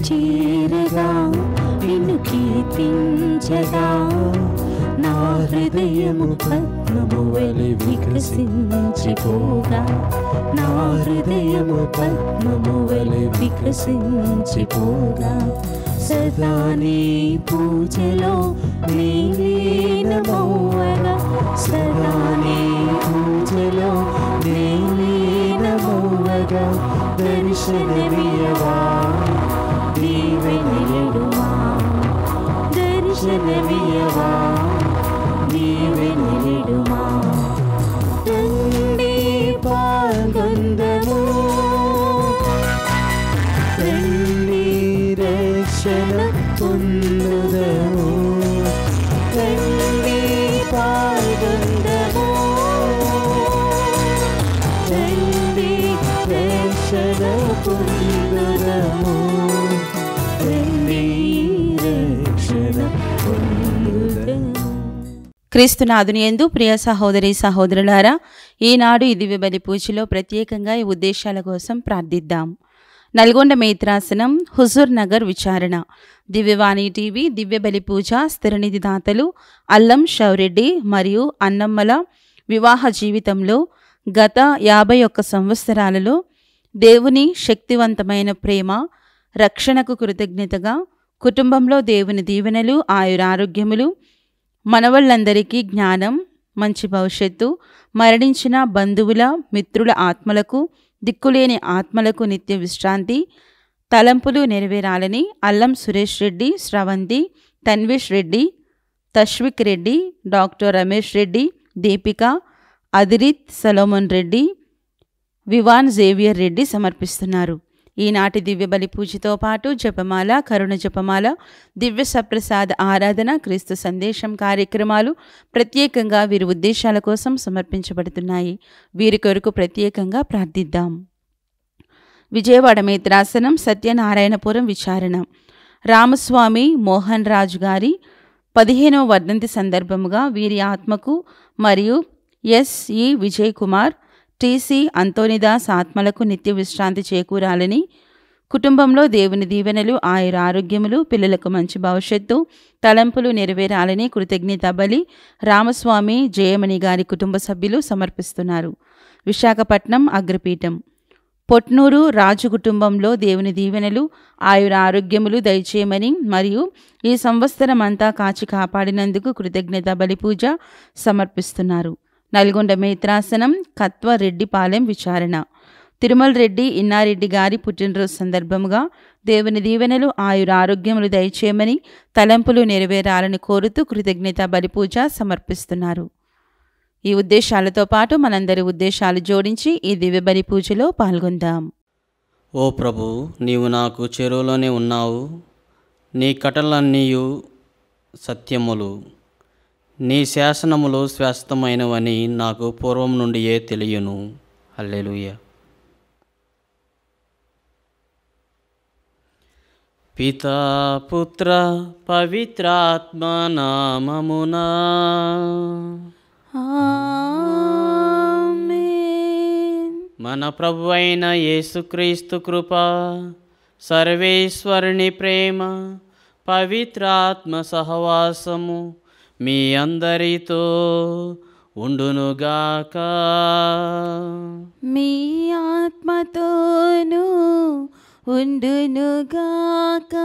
చేరగా నిన్ను కీర్తించగా నా హృదయము పద్మము వలె వికసించిపోగా నా హృదయము పద్మము వలె వికసించిపోగా సదా నీ పూజలో నీ లీనమవ్వగా సదా నీ పూజలో నీ లీనమవ్వగా దర్శనమియ్యవా దీవెనలిడుమా దర్శనమియ్యవా దీవెనలిడుమా రండి పాల్గొందము రండి రక్షణ పొందుదము రండి పాల్గొందము రండి రక్షణ పొందుదము రండి రక్షణ పొందుదము. క్రీస్తునాథుని యందు ప్రియ సహోదరి సహోదరులారా, ఈనాడు ఈ దివ్య బలి పూజలో ప్రత్యేకంగా ఈ ఉద్దేశాల కోసం ప్రార్థిద్దాం. నల్గొండ మేత్రాసనం, హుజూర్ నగర్ విచారణ, దివ్యవాణి టీవీ దివ్య బలి పూజ స్థిరనిధి దాతలు అల్లం షౌరెడ్డి మరియు అన్నమ్మల వివాహ జీవితంలో గత 51 సంవత్సరాలలో దేవుని శక్తివంతమైన ప్రేమ, రక్షణకు కృతజ్ఞతగా కుటుంబంలో దేవుని దీవెనలు, ఆయురారోగ్యములు, మనవళ్ళందరికీ జ్ఞానం, మంచి భవిష్యత్తు, మరణించిన బంధువుల మిత్రుల ఆత్మలకు, దిక్కులేని ఆత్మలకు నిత్య విశ్రాంతి, తలంపులు నెరవేరాలని Allam Suresh Reddy, Sravanthi, Tanvish Reddy, Tashvik Reddy, doctor Ramesh Reddy, Deepika, Adirith Solomon Reddy, Vivaan Xavier Reddy సమర్పిస్తున్నారు. ఈనాటి దివ్య బలి పూజతో పాటు జపమాల, కరుణ జపమాల, దివ్య సప్రసాద ఆరాధన, క్రీస్తు సందేశం కార్యక్రమాలు ప్రత్యేకంగా వీరి ఉద్దేశాల కోసం సమర్పించబడుతున్నాయి. వీరి కొరకు ప్రత్యేకంగా ప్రార్థిద్దాం. విజయవాడ మేత్రాసనం, సత్యనారాయణపురం విచారణ, రామస్వామి మోహన్ రాజు గారి 15వ వర్ధంతి సందర్భముగా వీరి ఆత్మకు మరియు ఎస్ఈ విజయ్ కుమార్, టీసీ అంతోనిదాస్ ఆత్మలకు నిత్య విశ్రాంతి చేకూరాలని, కుటుంబంలో దేవుని దీవెనలు, ఆయురారోగ్యములు, పిల్లలకు మంచి భవిష్యత్తు, తలంపులు నెరవేరాలని కృతజ్ఞత బలి రామస్వామి జయమణి గారి కుటుంబ సభ్యులు సమర్పిస్తున్నారు. విశాఖపట్నం అగ్రపీఠం, పొట్నూరు రాజు కుటుంబంలో దేవుని దీవెనలు, ఆయురారోగ్యములు దయచేయమని మరియు ఈ సంవత్సరం అంతా కాచి కాపాడినందుకు కృతజ్ఞత బలి పూజ సమర్పిస్తున్నారు. నల్గొండ మేత్రాసనం, కత్వ రెడ్డిపాలెం విచారణ, తిరుమల రెడ్డి ఇన్నారెడ్డి గారి పుట్టినరోజు సందర్భముగా దేవుని దీవెనలు, ఆయురారోగ్యములు దయచేయమని, తలంపులు నెరవేరాలని కోరుతూ కృతజ్ఞత బలి పూజ సమర్పిస్తున్నారు. ఈ ఉద్దేశాలతో పాటు మనందరి ఉద్దేశాలు జోడించి ఈ దివ్య బలి పూజలో పాల్గొందాం. ఓ ప్రభు, నీవు నాకు చెరువులోనే ఉన్నావు. నీ కటలన్నీయు సత్యములు, నీ శాసనములు శాశ్వతమైనవని నాకు పూర్వం నుండియే తెలియను. హల్లెలూయా. పితా పుత్ర పవిత్రాత్మ నామమునా ఆమేన్. మన ప్రభు అయిన యేసుక్రీస్తు కృప, సర్వేశ్వరుని ప్రేమ, పవిత్రాత్మ సహవాసము మీ అందరితో ఉండునుగాక. మీ ఆత్మతోనూ ఉండునుగాక.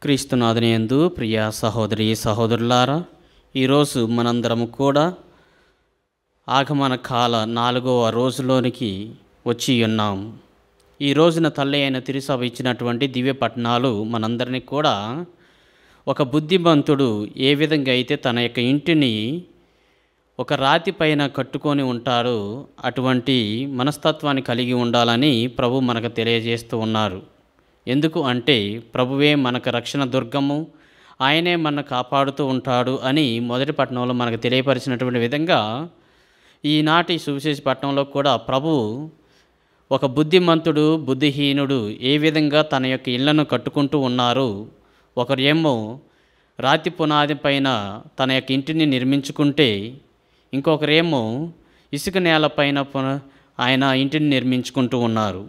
క్రీస్తునాథుని యందు ప్రియ సహోదరి సహోదరులారా, ఈరోజు మనందరము కూడా ఆగమన కాల 4వ రోజులోనికి వచ్చి ఉన్నాం. ఈ రోజున తల్లి అయిన తిరుసభ ఇచ్చినటువంటి దివ్య పట్టణాలు మనందరినీ కూడా ఒక బుద్ధిమంతుడు ఏ విధంగా అయితే తన యొక్క ఇంటిని ఒక రాతి పైన కట్టుకొని ఉంటారో అటువంటి మనస్తత్వాన్ని కలిగి ఉండాలని ప్రభు మనకు తెలియజేస్తూ ఉన్నారు. ఎందుకు అంటే ప్రభువే మనకు రక్షణ దుర్గము, ఆయనే మనను కాపాడుతూ ఉంటాడు అని మొదటి పట్టణంలో మనకు తెలియపరిచినటువంటి విధంగా ఈనాటి సువిశేష పట్టణంలో కూడా ప్రభు ఒక బుద్ధిమంతుడు, బుద్ధిహీనుడు ఏ విధంగా తన యొక్క ఇళ్లను కట్టుకుంటూ ఉన్నారు. ఒకరేమో రాతి పునాది పైన తన యొక్క ఇంటిని నిర్మించుకుంటే, ఇంకొకరేమో ఇసుక నేలపైన ఆయన ఇంటిని నిర్మించుకుంటూ ఉన్నారు.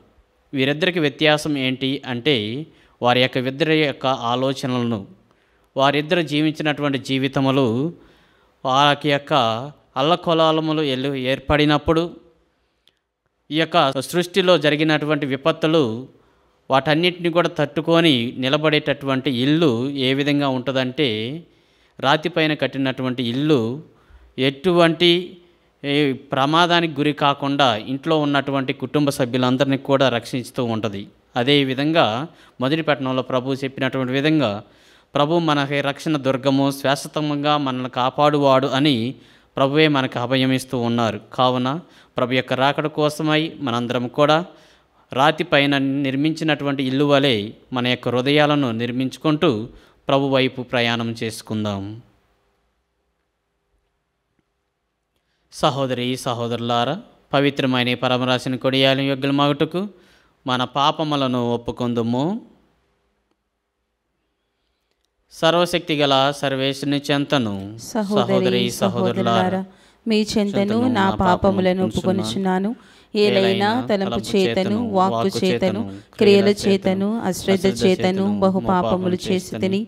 వీరిద్దరికి వ్యత్యాసం ఏంటి అంటే వారి యొక్క ఇద్దరి యొక్క ఆలోచనలను, వారిద్దరు జీవించినటువంటి జీవితములు, వారి యొక్క అల్లకొలాలములు ఏర్పడినప్పుడు ఈ యొక్క సృష్టిలో జరిగినటువంటి విపత్తులు వాటన్నిటిని కూడా తట్టుకొని నిలబడేటటువంటి ఇల్లు ఏ విధంగా ఉంటుందంటే, రాతిపైన కట్టినటువంటి ఇల్లు ఎటువంటి ప్రమాదానికి గురి కాకుండా ఇంట్లో ఉన్నటువంటి కుటుంబ సభ్యులందరినీ కూడా రక్షిస్తూ ఉంటుంది. అదేవిధంగా మొదటి పట్టణంలో ప్రభు చెప్పినటువంటి విధంగా ప్రభు మనకి రక్షణ దుర్గము, శాశ్వతంగా మనల్ని కాపాడువాడు అని ప్రభువే మనకు అభయమిస్తూ ఉన్నారు. కావున ప్రభు యొక్క రాకడ కోసమై మనందరం కూడా రాతి పైన నిర్మించినటువంటి ఇల్లు వలె మన యొక్క హృదయాలను నిర్మించుకుంటూ ప్రభు వైపు ప్రయాణం చేసుకుందాం. సహోదరి సహోదరులారా, పవిత్రమైన పరమరాశిని కొడియాలి యోగ్యులమగుటకు మన పాపములను ఒప్పుకొందుము. సర్వశక్తి గల సర్వేశ్వరుని చెంతను సహోదరి సహోదరులారా, మీ చెంతను నా పాపములను ఒప్పుకొనుచున్నాను. ఏలైనా తలంపు చేతను, వాక్కు చేతను, క్రియల చేతను, అశ్రద్ధ చేతను బహు పాపములు చేసి తిని,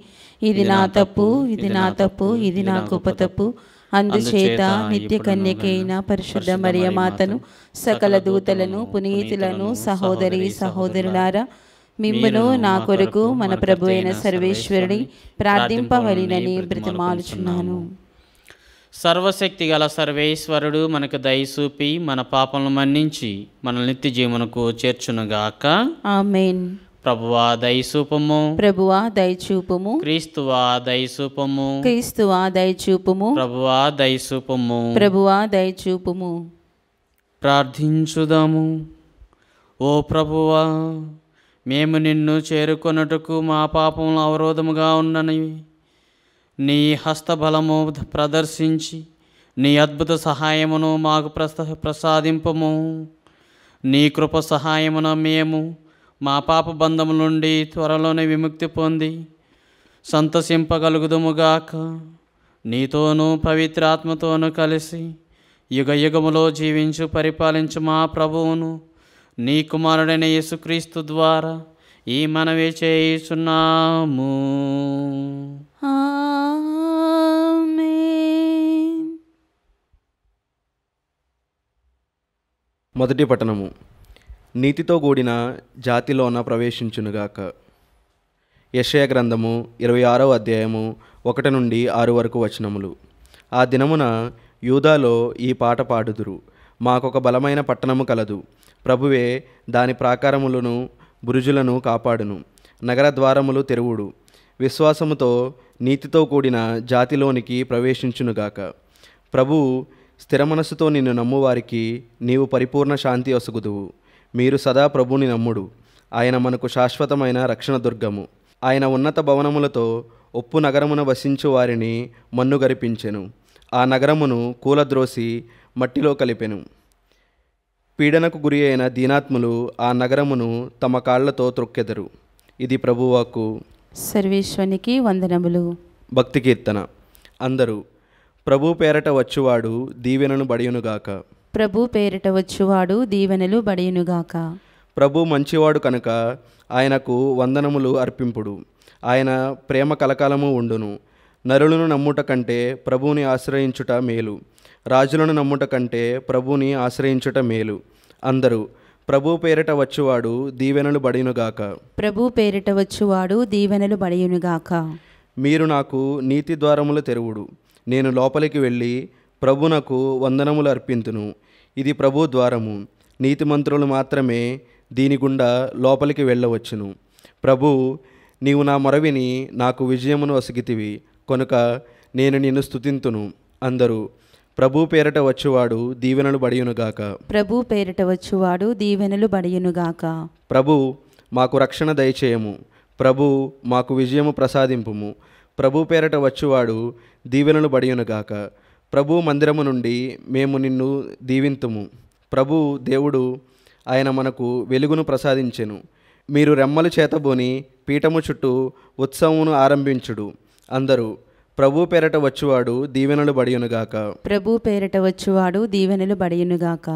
ఇది నా తప్పు, ఇది నా తప్పు, ఇది నా గొప్ప తప్పు. అందుచేత నిత్య కన్యకైన పరిశుద్ధ మరియమాతను, సకల దూతలను, పునీతులను, సహోదరి సహోదరులారా, మిమ్మును నా కొరకు మన ప్రభు అయిన సర్వేశ్వరుని ప్రార్థింపవలెనని బ్రతిమాలుచున్నాను. సర్వశక్తి గల సర్వేశ్వరుడు మనకు దయచూపి మన పాపలను మన్నించి మన నిత్య జీవనకు చేర్చునుగాక. ఆమేన్. ప్రభువా దయచూపము, ప్రభువా దయచూపుము, క్రీస్తువా దయచూపము, క్రీస్తువా దయచూపుము, ప్రభువా దయచూపము, ప్రభువా దయచూపుము. ప్రార్థించుదాము. ఓ ప్రభువా, మేము నిన్ను చేరుకొనుటకు మా పాపములు అవరోధముగా ఉన్నవి. నీ హస్తబలము ప్రదర్శించి నీ అద్భుత సహాయమును మాకు ప్రసాదింపము. నీ కృప సహాయమున మేము మా పాప బంధము నుండి త్వరలోనే విముక్తి పొంది సంతసింపగలుగుదుముగాక. నీతోనూ పవిత్రాత్మతోనూ కలిసి యుగ యుగములో జీవించు పరిపాలించు మా ప్రభువును నీ కుమారుడైన యేసుక్రీస్తు ద్వారా ఈ మనవి చేయుచున్నాము. ఆమేన్. మొదటి పట్టణము. నీతితో కూడిన జాతిలోన ప్రవేశించునుగాక. యెషయా గ్రంథము 26వ అధ్యాయము 1 నుండి 6 వరకు వచనములు. ఆ దినమున యూదాలో ఈ పాట పాడుదురు. మాకొక బలమైన పట్టణము కలదు. ప్రభువే దాని ప్రాకారములను బురుజులను కాపాడును. నగర ద్వారములు తెరువుడు. విశ్వాసముతో నీతితో కూడిన జాతిలోనికి ప్రవేశించునుగాక. ప్రభువు స్థిర మనస్సుతో నిన్ను నమ్మువారికి నీవు పరిపూర్ణ శాంతి ఒసగుదువు. మీరు సదా ప్రభుని నమ్ముడు. ఆయన మనకు శాశ్వతమైన రక్షణ దుర్గము. ఆయన ఉన్నత భవనములతో ఒప్పు నగరమున వసించు వారిని మన్నుగరిపించెను. ఆ నగరమును కూలద్రోసి మట్టిలో కలిపెను. పీడనకు గురి అయిన దీనాత్ములు ఆ నగరమును తమ కాళ్లతో త్రొక్కెదరు. ఇది ప్రభువాకు. సర్వేశ్వరునికి వందనములు. భక్తి కీర్తన. అందరూ ప్రభు పేరట వచ్చువాడు దీవెనను బడియునుగాక. ప్రభు పేరిట వచ్చువాడు దీవెనలు బడియునుగాక. ప్రభు మంచివాడు కనుక ఆయనకు వందనములు అర్పింపుడు. ఆయన ప్రేమ కలకాలము ఉండును. నరులను నమ్ముట కంటే ప్రభువుని ఆశ్రయించుట మేలు. రాజులను నమ్ముట కంటే ప్రభువుని ఆశ్రయించుట మేలు. అందరూ ప్రభు పేరిట వచ్చువాడు దీవెనలు బడియునుగాక. ప్రభు పేరిట వచ్చువాడు దీవెనలు బడియునుగాక. మీరు నాకు నీతి ద్వారములు తెరువుడు. నేను లోపలికి వెళ్ళి ప్రభునకు వందనములు అర్పింతును. ఇది ప్రభు ద్వారము. నీతిమంతులు మాత్రమే దీని గుండా లోపలికి వెళ్ళవచ్చును. ప్రభు, నీవు నా మొరవిని నాకు విజయమును ఒసగితివి కనుక నేను నిన్ను స్తుతింతును. అందరూ ప్రభు పేరట వచ్చువాడు దీవెనలు బడియునుగాక. ప్రభు పేరిట వచ్చువాడు దీవెనలు బడియునుగాక. ప్రభు మాకు రక్షణ దయచేయము. ప్రభు మాకు విజయము ప్రసాదింపుము. ప్రభు పేరట వచ్చువాడు దీవెనలు బడియునుగాక. ప్రభు మందిరము నుండి మేము నిన్ను దీవింతుము. ప్రభు దేవుడు, ఆయన మనకు వెలుగును ప్రసాదించెను. మీరు రెమ్మలు చేతబోని పీఠము చుట్టూ ఉత్సవమును ఆరంభించుడు. అందరూ ప్రభు పేరట వచ్చువాడు దీవెనలు బడియునుగాక. ప్రభు పేరిట వచ్చువాడు దీవెనలు బడియునుగాక.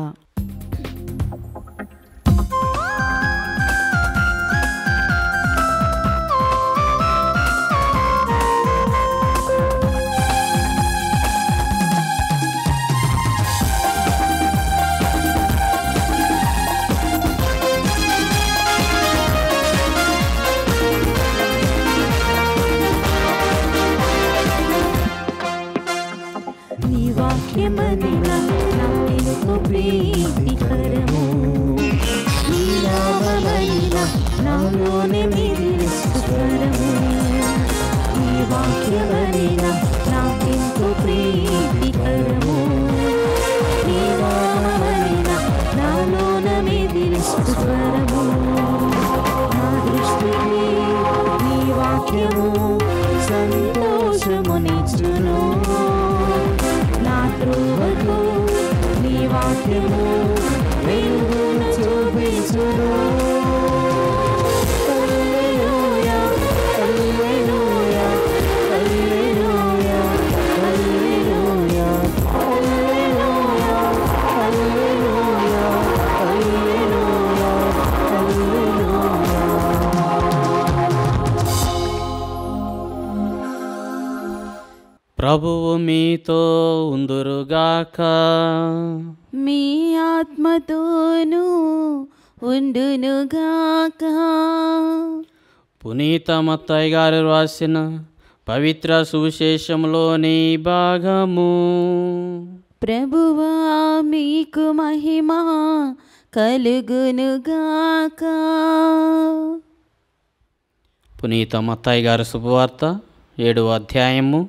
నాలోనే మిగిలి స్వరము. నీ వాక్యమనినా నాకెంతో ప్రీతికరము. నీ నామమనినా నాలోన మిగిలి స్వరము. నా దృష్టికి నీ వాక్యము సంతోషమునిచ్చును. నా త్రోవకు నీ వాక్యము వెలుగును చూపించును. హల్లెలూయా, హల్లెలూయా, హల్లెలూయా, హల్లెలూయా, హల్లెలూయా, హల్లెలూయా, హల్లెలూయా, హల్లెలూయా. ప్రభువు మీతో ఉందురుగాక. మీ ఆత్మతోనూ ఉండునుగాక. పునీత మత్తయి గారు రాసిన పవిత్ర సువిశేషంలోని భాగము. ప్రభువా మీకు మహిమ కలుగునుగాక. పునీత మత్తయి గారి శుభవార్త 7వ అధ్యాయము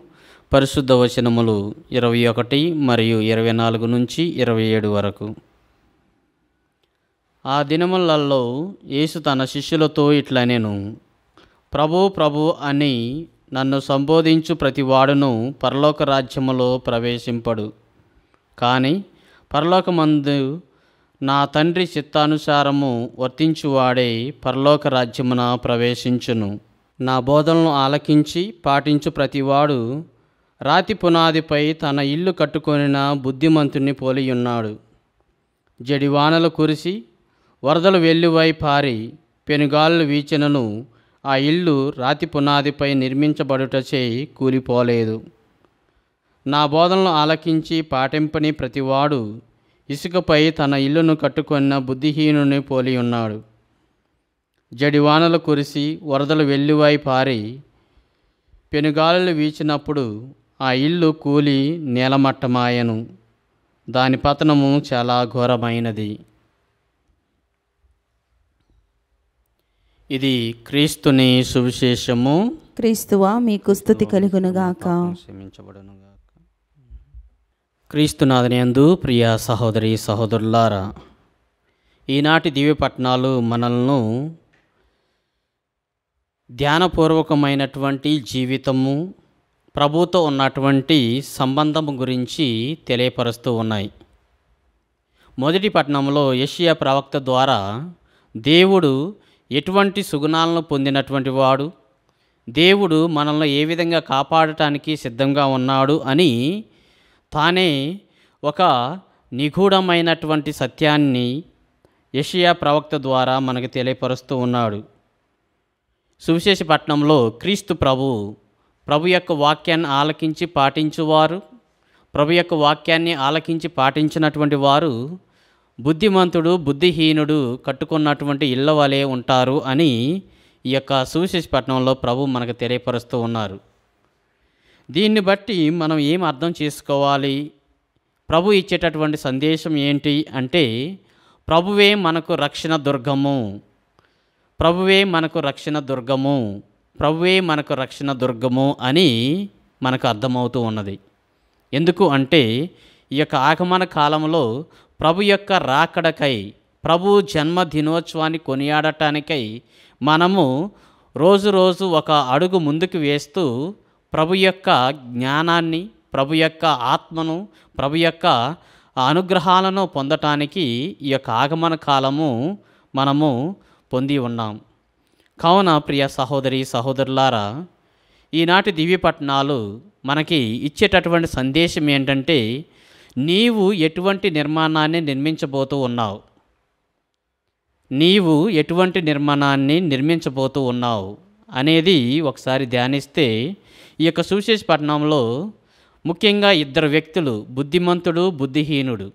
పరిశుద్ధ వచనములు 21 మరియు 24 నుంచి 27 వరకు. ఆ దినములలో యేసు తన శిష్యులతో ఇట్లనెను, ప్రభు ప్రభు అని నన్ను సంబోధించు ప్రతివాడును పరలోక రాజ్యములో ప్రవేశింపడు, కానీ పరలోకమందు నా తండ్రి చిత్తానుసారము వర్తించువాడే పరలోక రాజ్యమున ప్రవేశించును. నా బోధనలు ఆలకించి పాటించు ప్రతివాడు రాతి పునాదిపై తన ఇల్లు కట్టుకొనిన బుద్ధిమంతుని పోలియున్నాడు. జడివానలు కురిసి వరదలు వెల్లువై పారి పెనుగాళ్ళు వీచినను ఆ ఇల్లు రాతి పునాదిపై నిర్మించబడుటచే కూలిపోలేదు. నా బోధనలు ఆలకించి పాటింపని ప్రతివాడు ఇసుకపై తన ఇల్లును కట్టుకొన్న బుద్ధిహీనుని పోలియున్నాడు. జడివానలు కురిసి వరదలు వెల్లువై పారి పెనుగాలులు వీచినప్పుడు ఆ ఇల్లు కూలి నేలమట్టమాయను. దాని పతనము చాలా ఘోరమైనది. ఇది క్రీస్తుని సువిశేషము. క్రీస్తువా మీకు స్తుతి కలుగునుగాక. క్షమించబడునుగాక. క్రీస్తునాథునియందు ప్రియ సహోదరి సహోదరులారా, ఈనాటి దివ్యపట్నాలు మనల్ని ధ్యానపూర్వకమైనటువంటి జీవితము, ప్రభుతో ఉన్నటువంటి సంబంధము గురించి తెలియపరుస్తూ ఉన్నాయి. మొదటి పట్టణంలో యెషయా ప్రవక్త ద్వారా దేవుడు ఎటువంటి సుగుణాలను పొందినటువంటి వాడు, దేవుడు మనల్ని ఏ విధంగా కాపాడటానికి సిద్ధంగా ఉన్నాడు అని తానే ఒక నిగూఢమైనటువంటి సత్యాన్ని యెషయా ప్రవక్త ద్వారా మనకు తెలియపరుస్తూ ఉన్నాడు. సువిశేష పట్టణంలో క్రీస్తు ప్రభు యొక్క వాక్యాన్ని ఆలకించి పాటించువారు, ప్రభు యొక్క వాక్యాన్ని ఆలకించి పాటించినటువంటి వారు బుద్ధిమంతుడు బుద్ధిహీనుడు కట్టుకున్నటువంటి ఇళ్ళ వలె ఉంటారు అని ఈ యొక్క సువిశేష పట్టణంలో ప్రభు మనకు తెలియపరుస్తూ ఉన్నారు. దీన్ని బట్టి మనం ఏం అర్థం చేసుకోవాలి? ప్రభు ఇచ్చేటటువంటి సందేశం ఏంటి అంటే, ప్రభువే మనకు రక్షణ దుర్గము, ప్రభువే మనకు రక్షణ దుర్గము, ప్రభువే మనకు రక్షణ దుర్గము అని మనకు అర్థమవుతూ ఉన్నది. ఎందుకు అంటే ఈ యొక్క ఆగమన కాలంలో ప్రభు యొక్క రాకడకై, ప్రభు జన్మదినోత్సవాన్ని కొనియాడటానికై మనము రోజు రోజు ఒక అడుగు ముందుకు వేస్తూ ప్రభు యొక్క జ్ఞానాన్ని, ప్రభు యొక్క ఆత్మను, ప్రభు యొక్క అనుగ్రహాలను పొందటానికి ఈ యొక్క ఆగమన కాలము మనము పొంది ఉన్నాం. కావున ప్రియ సహోదరి సహోదరులారా, ఈనాటి దివ్యపట్నాలు మనకి ఇచ్చేటటువంటి సందేశం ఏంటంటే, నీవు ఎటువంటి నిర్మాణాన్ని నిర్మించబోతూ ఉన్నావు, నీవు ఎటువంటి నిర్మాణాన్ని నిర్మించబోతూ ఉన్నావు అనేది ఒకసారి ధ్యానిస్తే, ఈ యొక్క సువిశేష పట్టణంలో ముఖ్యంగా ఇద్దరు వ్యక్తులు, బుద్ధిమంతుడు బుద్ధిహీనుడు.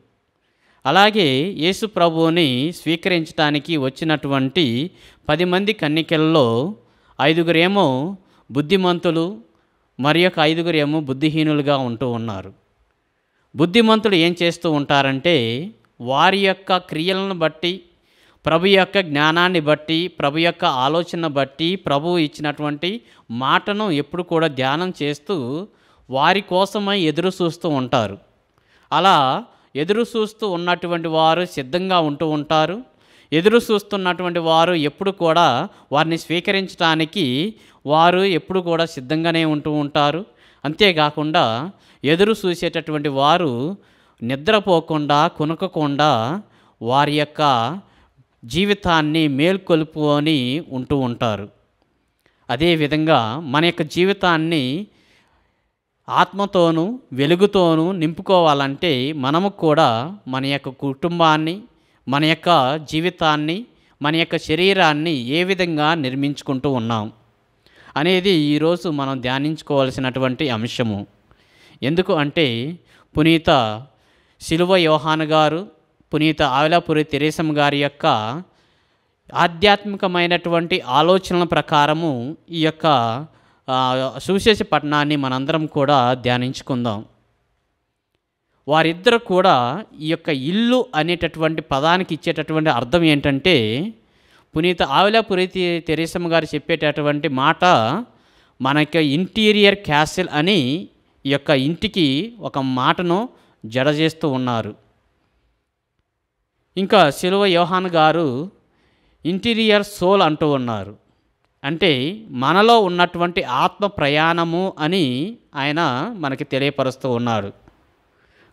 అలాగే యేసు ప్రభువుని స్వీకరించడానికి వచ్చినటువంటి 10 మంది కన్యకల్లో 5 బుద్ధిమంతులు, మరి యొక్క 5 బుద్ధిహీనులుగా ఉంటూ ఉన్నారు. బుద్ధిమంతులు ఏం చేస్తూ ఉంటారంటే, వారి యొక్క క్రియలను బట్టి, ప్రభు యొక్క జ్ఞానాన్ని బట్టి, ప్రభు యొక్క ఆలోచన బట్టి, ప్రభు ఇచ్చినటువంటి మాటను ఎప్పుడు కూడా ధ్యానం చేస్తూ వారి కోసమై ఎదురు చూస్తూ ఉంటారు. అలా ఎదురు చూస్తూ ఉన్నటువంటి వారు సిద్ధంగా ఉంటూ ఉంటారు. ఎదురు చూస్తున్నటువంటి వారు ఎప్పుడు కూడా వారిని స్వీకరించడానికి వారు ఎప్పుడు కూడా సిద్ధంగానే ఉంటూ ఉంటారు. అంతేకాకుండా ఎదురు చూసేటటువంటి వారు నిద్రపోకుండా, కునుకకుండా వారి యొక్క జీవితాన్ని మేల్కొల్పుకొని ఉంటూ ఉంటారు. అదేవిధంగా మన యొక్క జీవితాన్ని ఆత్మతోనూ వెలుగుతోనూ నింపుకోవాలంటే మనము కూడా మన యొక్క కుటుంబాన్ని, మన యొక్క జీవితాన్ని, మన యొక్క శరీరాన్ని ఏ విధంగా నిర్మించుకుంటూ ఉన్నాం అనేది ఈరోజు మనం ధ్యానించుకోవాల్సినటువంటి అంశము. ఎందుకు అంటే పునీత సిలువ యోహాను గారు, పునీత ఆవిలాపురి తెరేసమ్మ గారి యొక్క ఆధ్యాత్మికమైనటువంటి ఆలోచనల ప్రకారము ఈ యొక్క సువిశేష పఠనాన్ని మనందరం కూడా ధ్యానించుకుందాం. వారిద్దరు కూడా ఈ యొక్క ఇల్లు అనేటటువంటి పదానికి ఇచ్చేటటువంటి అర్థం ఏంటంటే, పునీత ఆవిలాపురి తెరేసమ్మ గారు చెప్పేటటువంటి మాట మనకి ఇంటీరియర్ క్యాసిల్ అని ఈ యొక్క ఇంటికి ఒక మాటను జడజేస్తూ ఉన్నారు. ఇంకా సిలువ యోహాను గారు ఇంటీరియర్ సోల్ అంటూ ఉన్నారు. అంటే మనలో ఉన్నటువంటి ఆత్మ ప్రయాణము అని ఆయన మనకి తెలియపరుస్తూ ఉన్నాడు.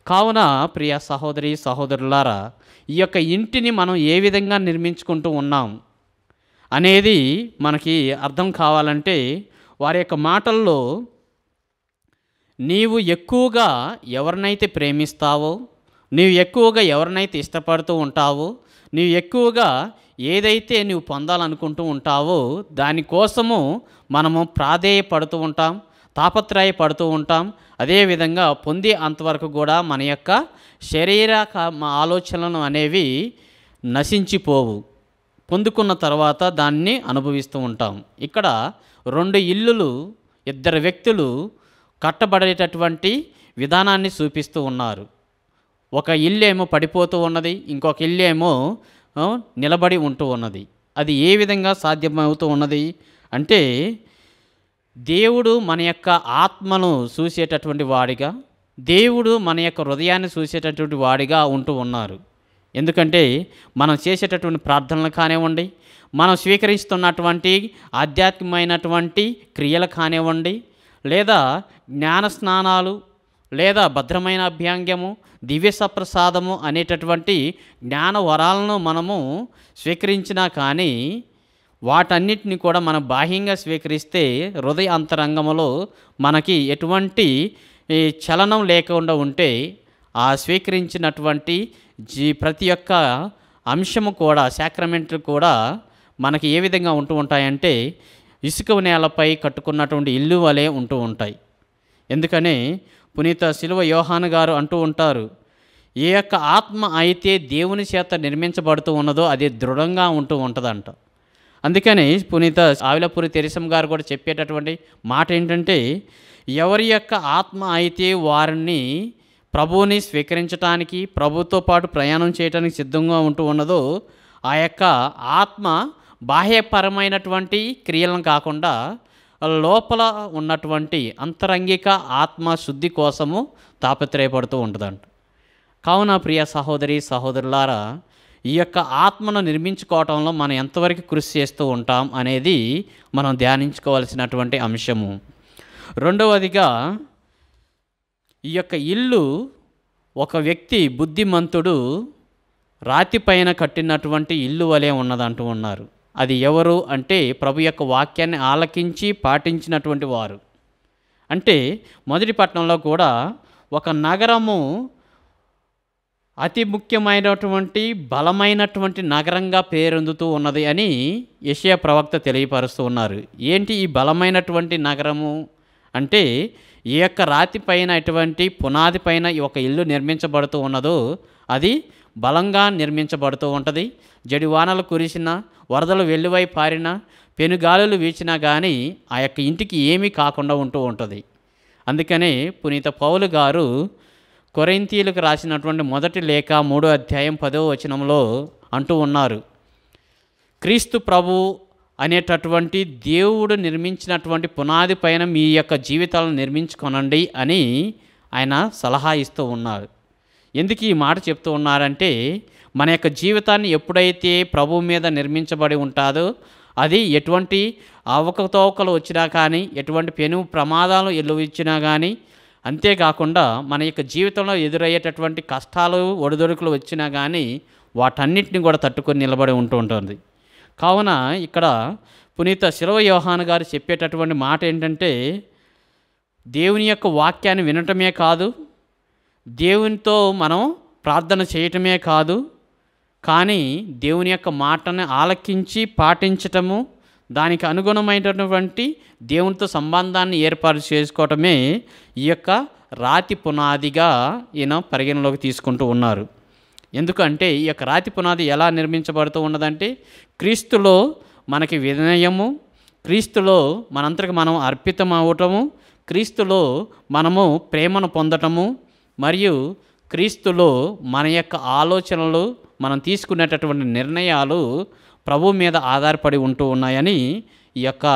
కావున ప్రియ సహోదరి సహోదరులారా, ఈ యొక్క ఇంటిని మనం ఏ విధంగా నిర్మించుకుంటూ ఉన్నాం అనేది మనకి అర్థం కావాలంటే వారి యొక్క మాటల్లో నీవు ఎక్కువగా ఎవరినైతే ప్రేమిస్తావో, నీవు ఎక్కువగా ఎవరినైతే ఇష్టపడుతూ ఉంటావో, నీవు ఎక్కువగా ఏదైతే నీవు పొందాలనుకుంటూ ఉంటావో దానికోసము మనము ప్రాధేయపడుతూ ఉంటాం, తాపత్రయపడుతూ ఉంటాం. అదేవిధంగా పొందే అంతవరకు కూడా మన యొక్క శరీర ఆలోచనలు అనేవి నశించిపోవు. పొందుకున్న తర్వాత దాన్ని అనుభవిస్తూ ఉంటాం. ఇక్కడ 2 ఇల్లులు, 2 వ్యక్తులు కట్టబడేటటువంటి విధానాన్ని చూపిస్తూ ఉన్నారు. ఒక ఇల్లు ఏమో పడిపోతూ ఉన్నది, ఇంకొక ఇల్లు ఏమో నిలబడి ఉంటూ ఉన్నది. అది ఏ విధంగా సాధ్యమవుతూ ఉన్నది అంటే, దేవుడు మన యొక్క ఆత్మను చూసేటటువంటి వాడిగా, దేవుడు మన యొక్క హృదయాన్ని చూసేటటువంటి వాడిగా ఉంటూ ఉన్నారు. ఎందుకంటే మనం చేసేటటువంటి ప్రార్థనలు కానివ్వండి, మనం స్వీకరిస్తున్నటువంటి ఆధ్యాత్మికమైనటువంటి క్రియలు కానివ్వండి, లేదా జ్ఞాన స్నానాలు, లేదా భద్రమైన అభ్యంగము, దివ్య సప్రసాదము అనేటటువంటి జ్ఞాన వరాలను మనము స్వీకరించినా కానీ వాటన్నిటిని కూడా మనం బాహ్యంగా స్వీకరిస్తే హృదయ అంతరంగంలో మనకి ఎటువంటి చలనం లేకుండా ఉంటే ఆ స్వీకరించినటువంటి ప్రతి ఒక్క అంశము కూడా, సాక్రమెంట్లు కూడా మనకి ఏ విధంగా ఉంటూ ఉంటాయంటే ఇసుక నేలపై కట్టుకున్నటువంటి ఇల్లు వలె ఉంటూ ఉంటాయి. ఎందుకని పునీత సిలువ యోహాను గారు అంటూ ఉంటారు, ఏ యొక్క ఆత్మ అయితే దేవుని చేత నిర్మించబడుతూ ఉన్నదో అది దృఢంగా ఉంటూ ఉంటుందంట. అందుకని పునీత ఆవిలాపురి తెరేసమ్మ గారు కూడా చెప్పేటటువంటి మాట ఏంటంటే, ఎవరి యొక్క ఆత్మ అయితే వారిని ప్రభువుని స్వీకరించడానికి, ప్రభుతో పాటు ప్రయాణం చేయడానికి సిద్ధంగా ఉంటూ ఉన్నదో ఆ యొక్క ఆత్మ బాహ్యపరమైనటువంటి క్రియలను కాకుండా లోపల ఉన్నటువంటి అంతరంగిక ఆత్మ శుద్ధి కోసము తాపత్రయపడుతూ ఉంటుందంట. కావున ప్రియ సహోదరి సహోదరులారా, ఈ యొక్క ఆత్మను నిర్మించుకోవటంలో మనం ఎంతవరకు కృషి చేస్తూ ఉంటాం అనేది మనం ధ్యానించుకోవాల్సినటువంటి అంశము. రెండవదిగా, ఈ యొక్క ఇల్లు ఒక వ్యక్తి బుద్ధిమంతుడు రాతిపైన కట్టినటువంటి ఇల్లు వలె ఉన్నదంటూ ఉన్నారు. అది ఎవరు అంటే ప్రభు యొక్క వాక్యాన్ని ఆలకించి పాటించినటువంటి వారు. అంటే మొదటి పట్టణంలో కూడా ఒక నగరము అతి ముఖ్యమైనటువంటి బలమైనటువంటి నగరంగా పేరొందుతూ ఉన్నది అని యెషయా ప్రవక్త తెలియపరుస్తూ ఉన్నారు. ఏంటి ఈ బలమైనటువంటి నగరము అంటే, ఏ యొక్క రాతి పైన ఎటువంటి పునాది పైన ఒక ఇల్లు నిర్మించబడుతూ ఉన్నదో అది బలంగా నిర్మించబడుతూ ఉంటుంది. జడివానలు కురిసినా, వరదలు వెల్లువై పారినా, పెనుగాలులు వీచినా కానీ ఆ యొక్క ఇంటికి ఏమీ కాకుండా ఉంటూ ఉంటుంది. అందుకనే పునీత పౌలు గారు కొరింథీయులకు రాసినటువంటి మొదటి లేఖ 3వ అధ్యాయం 10వ వచనంలో అంటూ ఉన్నారు, క్రీస్తు ప్రభు అనేటటువంటి దేవుడు నిర్మించినటువంటి పునాది పైన మీ యొక్క జీవితాలను నిర్మించుకొనండి అని ఆయన సలహా ఇస్తూ ఉన్నారు. ఎందుకు ఈ మాట చెప్తూ ఉన్నారంటే, మన యొక్క జీవితాన్ని ఎప్పుడైతే ప్రభు మీద నిర్మించబడి ఉంటుందో అది ఎటువంటి అవకతవకలు వచ్చినా కానీ, ఎటువంటి పెను ప్రమాదాలు ఎల్లువిచ్చినా కానీ, అంతేకాకుండా మన యొక్క జీవితంలో ఎదురయ్యేటటువంటి కష్టాలు ఒడిదొడుకులు వచ్చినా కానీ వాటన్నిటిని కూడా తట్టుకొని నిలబడి ఉంటుంది. కావున ఇక్కడ పునీత శిలువ యోహాను గారు చెప్పేటటువంటి మాట ఏంటంటే, దేవుని యొక్క వాక్యాన్ని వినటమే కాదు, దేవునితో మనం ప్రార్థన చేయటమే కాదు, కానీ దేవుని యొక్క మాటని ఆలకించి పాటించటము, దానికి అనుగుణమైనటువంటి దేవునితో సంబంధాన్ని ఏర్పాటు చేసుకోవటమే ఈ యొక్క రాతి పునాదిగా ఈయన పరిగణలోకి తీసుకుంటూ ఉన్నారు. ఎందుకంటే ఈ యొక్క రాతి పునాది ఎలా నిర్మించబడుతూ ఉన్నదంటే, క్రీస్తులో మనకి వినయము, క్రీస్తులో మనంతరికి మనం అర్పితం అవ్వటము, క్రీస్తులో మనము ప్రేమను పొందటము, మరియు క్రీస్తులో మన యొక్క ఆలోచనలు, మనం తీసుకునేటటువంటి నిర్ణయాలు ప్రభు మీద ఆధారపడి ఉంటూ ఉన్నాయని ఈ యొక్క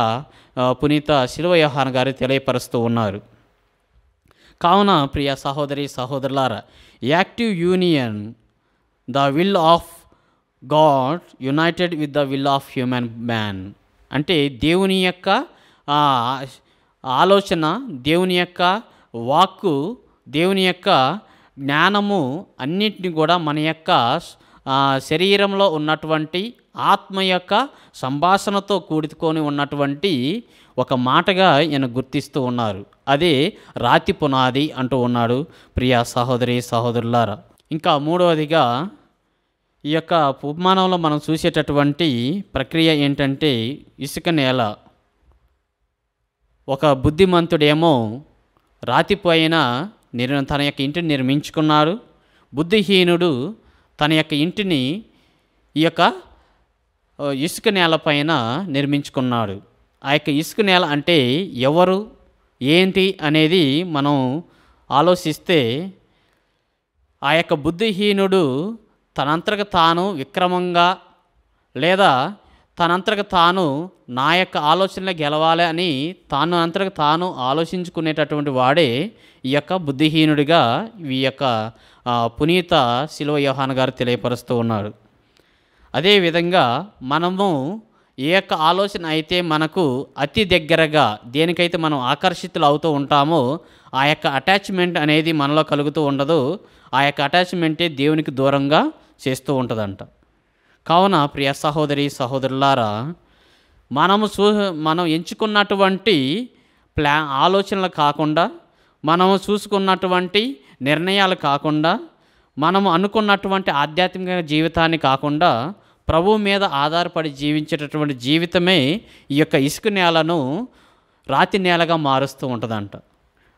పునీత శిలువ యోహాను గారు తెలియపరుస్తూ ఉన్నారు. కావున ప్రియ సహోదరి సహోదరులారా, active union, the will of God United with the will of human man, అంటే దేవుని యొక్క ఆలోచన, దేవుని యొక్క వాక్కు, దేవుని యొక్క జ్ఞానము అన్నింటినీ కూడా మన యొక్క శరీరంలో ఉన్నటువంటి ఆత్మ యొక్క సంభాషణతో కూడుకొని ఉన్నటువంటి ఒక మాటగా ఈయన గుర్తిస్తూ ఉన్నారు. అదే రాతి పునాది అంటూ ఉన్నాడు ప్రియ సహోదరి సహోదరులారా. ఇంకా మూడవదిగా ఈ యొక్క ఉపమానంలో మనం చూసేటటువంటి ప్రక్రియ ఏంటంటే, ఇసుక నేల. ఒక బుద్ధిమంతుడేమో రాతిపైన తన యొక్క ఇంటిని నిర్మించుకున్నాడు. బుద్ధిహీనుడు తన యొక్క ఇంటిని ఈ యొక్క ఇసుక నేలపైన నిర్మించుకున్నాడు. ఆ యొక్క ఇసుక నేల అంటే ఎవరు, ఏంటి అనేది మనం ఆలోచిస్తే, ఆ యొక్క బుద్ధిహీనుడు తనంతరకు తాను విక్రమంగా, లేదా తనంతరకు తాను నా యొక్క ఆలోచనలు గెలవాలి అని తాను అంతరకు తాను ఆలోచించుకునేటటువంటి వాడే ఈ యొక్క బుద్ధిహీనుడిగా ఈ యొక్క పునీత శిలువ యోహాను గారు తెలియపరుస్తూ ఉన్నారు. అదేవిధంగా మనము ఏ యొక్క ఆలోచన అయితే మనకు అతి దగ్గరగా, దేనికైతే మనం ఆకర్షితులు అవుతూ ఉంటామో ఆ యొక్క అటాచ్మెంట్ అనేది మనలో కలుగుతూ ఉండదు, ఆ యొక్క అటాచ్మెంటే దేవునికి దూరంగా చేస్తూ ఉంటుందంట. కావున ప్రియ సహోదరి సహోదరులారా, మనం ఎంచుకున్నటువంటి ఆలోచనలు కాకుండా, మనము చూసుకున్నటువంటి నిర్ణయాలు కాకుండా, మనము అనుకున్నటువంటి ఆధ్యాత్మిక జీవితాన్ని కాకుండా ప్రభువు మీద ఆధారపడి జీవించేటటువంటి జీవితమే ఈ యొక్క ఇసుక నేలను రాతి నేలగా మారుస్తూ ఉంటుందంట.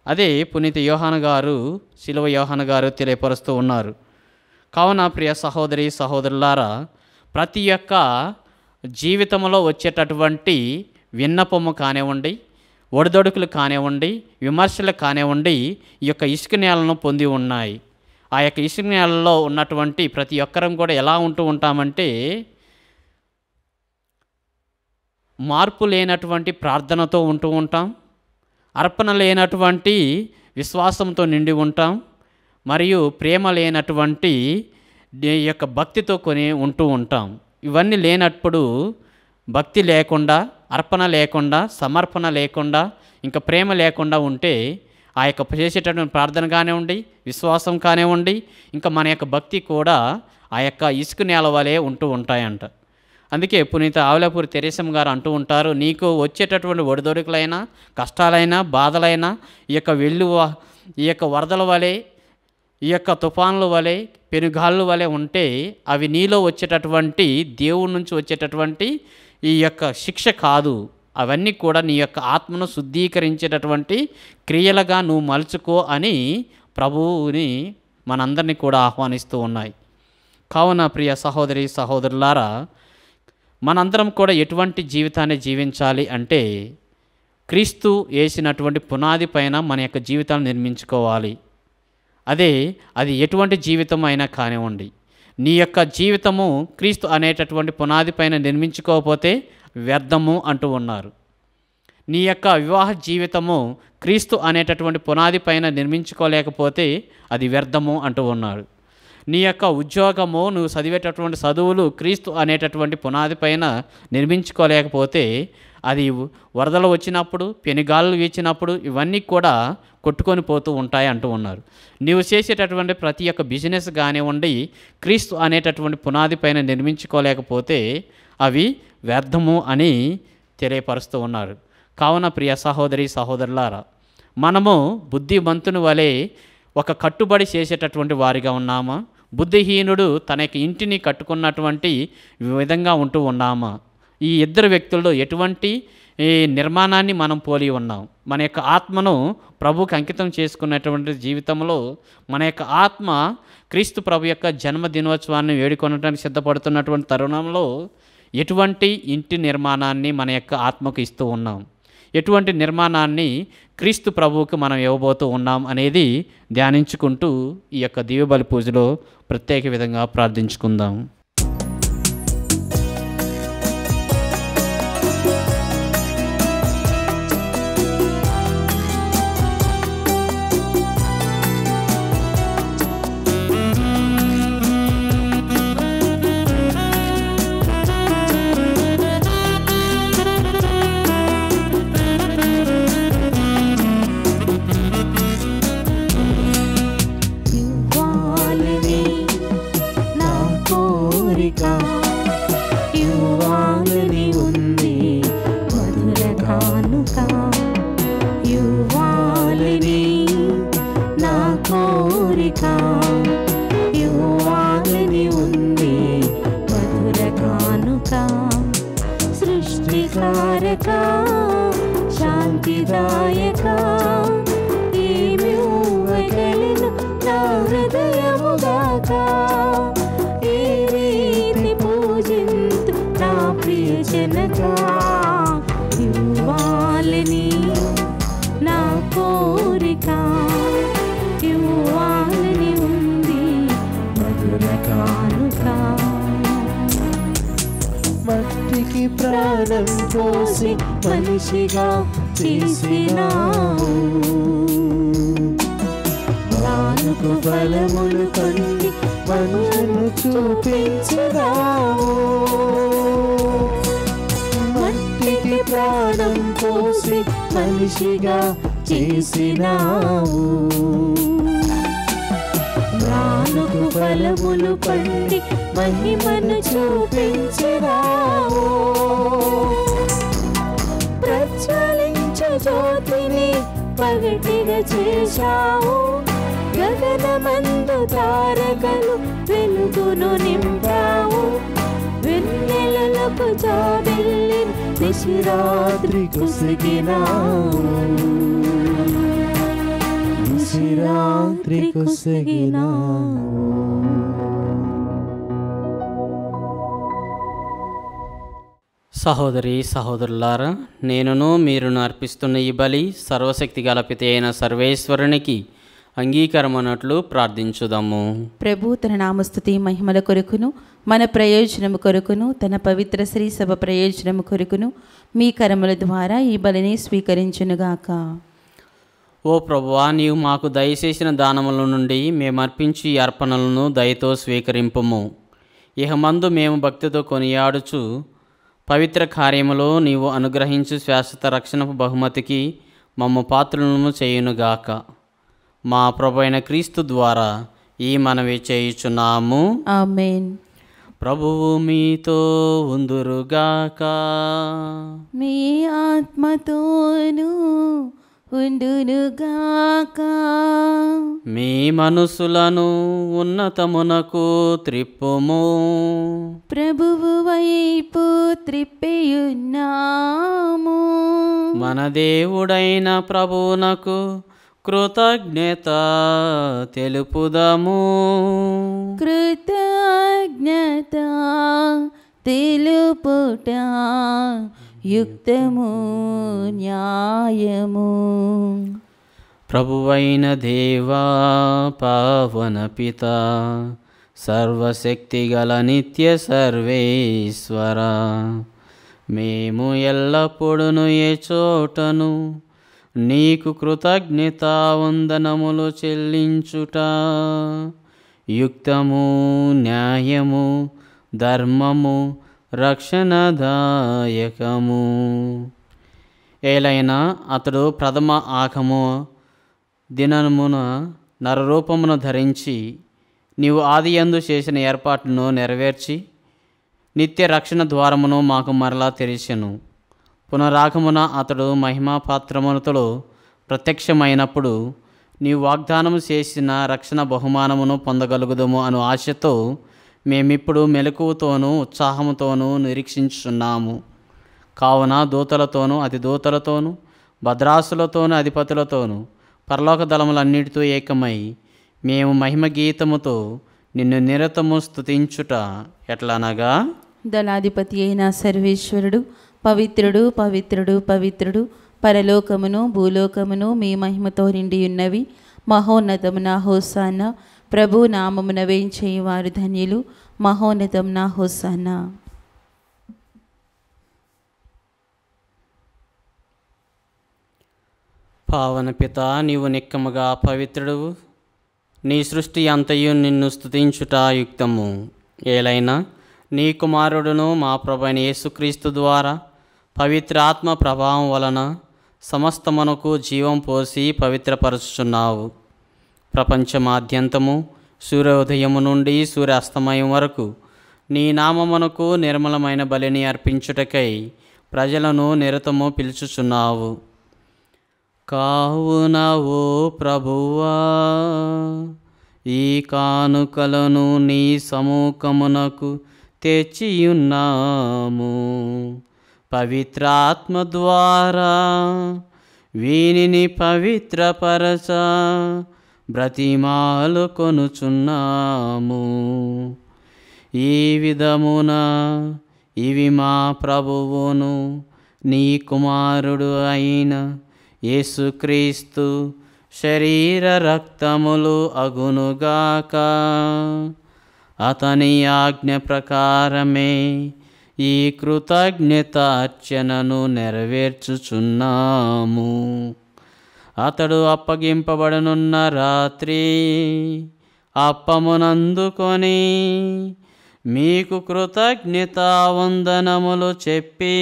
అదే పునీత యోహాను గారు, శిలువ యోహాను గారు తెలియపరుస్తూ ఉన్నారు. కావున ప్రియ సహోదరి సహోదరులారా, ప్రతి ఒక్క జీవితంలో వచ్చేటటువంటి విన్నపము కానివ్వండి, ఒడిదొడుకులు కానివ్వండి, విమర్శలు కానివ్వండి, ఈ యొక్క ఇసుక నేలను పొంది ఉన్నాయి. ఆ యొక్క ఇసుక నేలలో ఉన్నటువంటి ప్రతి ఒక్కరం కూడా ఎలా ఉంటూ ఉంటామంటే, మార్పు లేనటువంటి ప్రార్థనతో ఉంటూ ఉంటాం, అర్పణ లేనటువంటి విశ్వాసంతో నిండి ఉంటాం, మరియు ప్రేమ లేనటువంటి ఈ యొక్క భక్తితో ఉంటూ ఉంటాం. ఇవన్నీ లేనప్పుడు, భక్తి లేకుండా, అర్పణ లేకుండా, సమర్పణ లేకుండా, ఇంకా ప్రేమ లేకుండా ఉంటే ఆ యొక్క చేసేటటువంటి ప్రార్థన కానివ్వండి, విశ్వాసం కానివ్వండి, ఇంకా మన యొక్క భక్తి కూడా ఆ యొక్క ఇసుక నేల వలె ఉంటూ ఉంటాయంట. అందుకే పునీత ఆవులపూరి తెరేసమ్మ గారు అంటూ ఉంటారు, నీకు వచ్చేటటువంటి ఒడిదొడుకులైనా, కష్టాలైనా, బాధలైనా ఈ యొక్క వరదల వలె, ఈ యొక్క తుఫాన్ల వలె, పెనుగాళ్ళ వలె ఉంటే అవి నీలో వచ్చేటటువంటి దేవుడి నుంచి వచ్చేటటువంటి ఈ యొక్క శిక్ష కాదు, అవన్నీ కూడా నీ యొక్క ఆత్మను శుద్ధీకరించేటటువంటి క్రియలుగా నువ్వు మలుచుకో అని ప్రభువుని మనందరినీ కూడా ఆహ్వానిస్తూ ఉన్నాయి. కావున ప్రియ సహోదరి సహోదరులారా, మనందరం కూడా ఎటువంటి జీవితాన్ని జీవించాలి అంటే, క్రీస్తు వేసినటువంటి పునాది పైన మన యొక్క జీవితాన్ని నిర్మించుకోవాలి. అది ఎటువంటి జీవితం అయినా కానివ్వండి, నీ యొక్క జీవితము క్రీస్తు అనేటటువంటి పునాది పైన నిర్మించుకోకపోతే వ్యర్థము అంటూ ఉన్నారు. నీ యొక్క వివాహ జీవితము క్రీస్తు అనేటటువంటి పునాది పైన నిర్మించుకోలేకపోతే అది వ్యర్థము అంటూ ఉన్నాడు. నీ యొక్క ఉద్యోగము, నువ్వు చదివేటటువంటి చదువులు క్రీస్తు అనేటటువంటి పునాది పైన నిర్మించుకోలేకపోతే అది వరదలు వచ్చినప్పుడు, పెనుగాలులు వీచినప్పుడు ఇవన్నీ కూడా కొట్టుకొని పోతూ ఉంటాయి అంటూ ఉన్నారు. నీవు చేసేటటువంటి ప్రతి ఒక్క బిజినెస్ కానివ్వండి, క్రీస్తు అనేటటువంటి పునాది పైన నిర్మించుకోలేకపోతే అవి వ్యర్థము అని తెలియపరుస్తూ ఉన్నారు. కావున ప్రియ సహోదరి సహోదరులారా, మనము బుద్ధిమంతుని వలె ఒక కట్టుబడి చేసేటటువంటి వారిగా ఉన్నామా? బుద్ధిహీనుడు తన యొక్క ఇంటిని కట్టుకున్నటువంటి విధంగా ఉంటూ ఉన్నామా? ఈ ఇద్దరు వ్యక్తుల్లో ఎటువంటి నిర్మాణాన్ని మనం పోలి ఉన్నాం? మన యొక్క ఆత్మను ప్రభువుకి అంకితం చేసుకున్నటువంటి జీవితంలో మన యొక్క ఆత్మ క్రీస్తు ప్రభు యొక్క జన్మదినోత్సవాన్ని వేడుకొనడానికి సిద్ధపడుతున్నటువంటి తరుణంలో ఎటువంటి ఇంటి నిర్మాణాన్ని మన యొక్క ఆత్మకు ఇస్తూ ఉన్నాం? ఎటువంటి నిర్మాణాన్ని క్రీస్తు ప్రభువుకు మనం ఇవ్వబోతూ ఉన్నాం అనేది ధ్యానించుకుంటూ ఈ యొక్క దివ్యబలి పూజలో ప్రత్యేక విధంగా ప్రార్థించుకుందాం. శాంతిదాయక ఏమివ్వగలను నా హృదయముగాక, ఏ రీతి పూజింతు నా ప్రియ జనక, ఇవ్వాలని నా కోరిక, ఇవ్వాలని ఉంది మధుర కానుక. మట్టికి ప్రాణం పోసి మనిషిగా చేసినావు, నాలుగు ఫలములు పండి మనుషులను చూపించినావు. మట్టికి ప్రాణం పోసి మనిషిగా చేసినావు, నాలుగు ఫలములు పండి మహిమను చూపించినావు. ప్రజ్వలించు జ్యోతిని పగటిగా చేశావు, గగనమందు తారకలు వెలుగును నింపావు. వెన్నెలలకు జాబిల్లి నిశిరాత్రి కుసిగినావు, నిశిరాత్రి కుసిగినావు. సహోదరి సహోదరులారా, నేనును మీరును అర్పిస్తున్న ఈ బలి సర్వశక్తి గల పిత అయిన సర్వేశ్వరునికి అంగీకారమన్నట్లు ప్రార్థించుదాము. ప్రభు తన నామస్తుతి మహిమల కొరకును మన ప్రయోజనము కొరకును తన పవిత్ర శ్రీ సభ ప్రయోజనము కొరకును మీ కరముల ద్వారా ఈ బలిని స్వీకరించునుగాక. ఓ ప్రభువా, నీవు మాకు దయచేసిన దానముల నుండి మేము అర్పించి ఈ అర్పణలను దయతో స్వీకరింపుము. ఇహమందు మేము భక్తితో కొనియాడుచు పవిత్ర కార్యములో నీవు అనుగ్రహించు శాశ్వత రక్షణపు బహుమతికి మమ్మ పాత్రలను చేయునుగాక. మా ప్రభు అయిన క్రీస్తు ద్వారా ఈ మనవి చేయుచున్నాము. ఆమేన్. ప్రభువు మీతో ఉందురుగాక, మీ ఆత్మతోనూ ఉండునుగాక. మీ మనసులను ఉన్నతమునకు త్రిప్పుము. ప్రభువు వైపు త్రిప్పియున్నాము. మన దేవుడైన ప్రభువునకు కృతజ్ఞత తెలుపుదము. కృతజ్ఞత తెలుపుట యుక్తము న్యాయము. ప్రభువైన దేవా, పావన పిత, సర్వశక్తిగల నిత్య సర్వేశ్వర, మేము ఎల్లప్పుడూ ఏ చోటను నీకు కృతజ్ఞతా వందనములు చెల్లించుట యుక్తము, న్యాయము, ధర్మము, రక్షణదాయకము. ఏలైనా అతడు ప్రథమ ఆగము దినమున నరరూపమును ధరించి నీవు ఆదియందు చేసిన ఏర్పాట్లను నెరవేర్చి నిత్య రక్షణ ద్వారమును మాకు మరలా తెరిచెను. పునరాగమున అతడు మహిమాపాత్రములతో ప్రత్యక్షమైనప్పుడు నీవు వాగ్దానము చేసిన రక్షణ బహుమానమును పొందగలుగుదము అను ఆశతో మేమిప్పుడు మెలకువతోనూ ఉత్సాహముతోనూ నిరీక్షించుచున్నాము. కావున దూతలతోనూ అతి దూతలతోనూ భద్రాసులతోనూ అధిపతులతోనూ పరలోక దళములన్నిటితో ఏకమై మేము మహిమ గీతముతో నిన్ను నిరతము స్తుతించుట ఎట్లనగా, దళాధిపతి అయిన సర్వేశ్వరుడు పవిత్రుడు పవిత్రుడు పవిత్రుడు, పరలోకమును భూలోకమును మీ మహిమతో నిండి ఉన్నవి. మహోన్నతమున హోసానా, ప్రభు నామమున వేంచేయువారు ధన్యులు. మహోన్నతమున హోసానా. పావన పిత, నీవు నిక్కముగా పవిత్రుడువు. నీ సృష్టి అంతయు నిన్ను స్తుతించుట యుక్తము. ఏలైనా నీ కుమారుడును మా ప్రభువైన యేసుక్రీస్తు ద్వారా పవిత్ర ఆత్మ ప్రభావం వలన సమస్తమునకు జీవం పోసి పవిత్రపరుచుచున్నావు. ప్రపంచమాద్యంతము సూర్యోదయము నుండి సూర్యాస్తమయం వరకు నీ నామమునకు నిర్మలమైన బలిని అర్పించుటకై ప్రజలను నిరతము పిలుచుచున్నావు. కావున ఓ ప్రభువా, ఈ కానుకలను నీ సముఖమునకు తెచ్చియున్నాము. పవిత్రాత్మ ద్వారా వీనిని పవిత్రపరచ బ్రతిమాలు కొనుచున్నాము. ఈ విధమున ఇవి మా ప్రభువును నీ కుమారుడు అయిన యేసుక్రీస్తు శరీర రక్తములు అగునుగాక. అతని ఆజ్ఞ ప్రకారమే ఈ కృతజ్ఞతార్చనను నెరవేర్చుచున్నాము. అతడు అప్పగింపబడనున్న రాత్రి అప్పమునందుకొని మీకు కృతజ్ఞతా వందనములు చెప్పి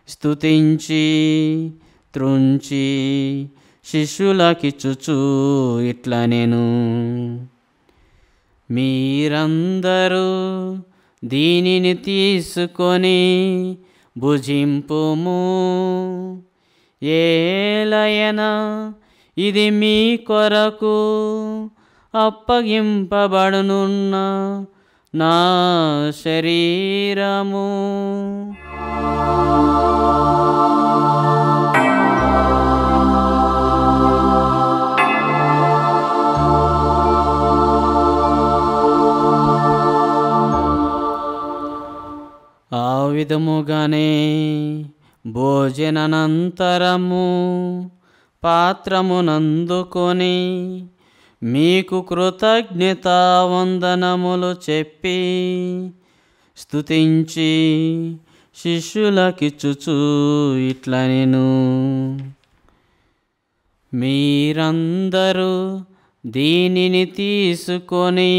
స్తుతించి త్రుంచి శిష్యులకిచ్చుచు ఇట్లా నేను, మీరందరూ దీనిని తీసుకొని భుజింపుము. ఏలయన ఇది మీ కొరకు అప్పగింపబడునున్న నా శరీరము. ఆ విధముగానే భోజనానంతరము పాత్రమునందుకొని మీకు కృతజ్ఞతా వందనములు చెప్పి స్తుతించి శిష్యులకిచ్చుచు ఇట్లా నేను, మీరందరూ దీనిని తీసుకొని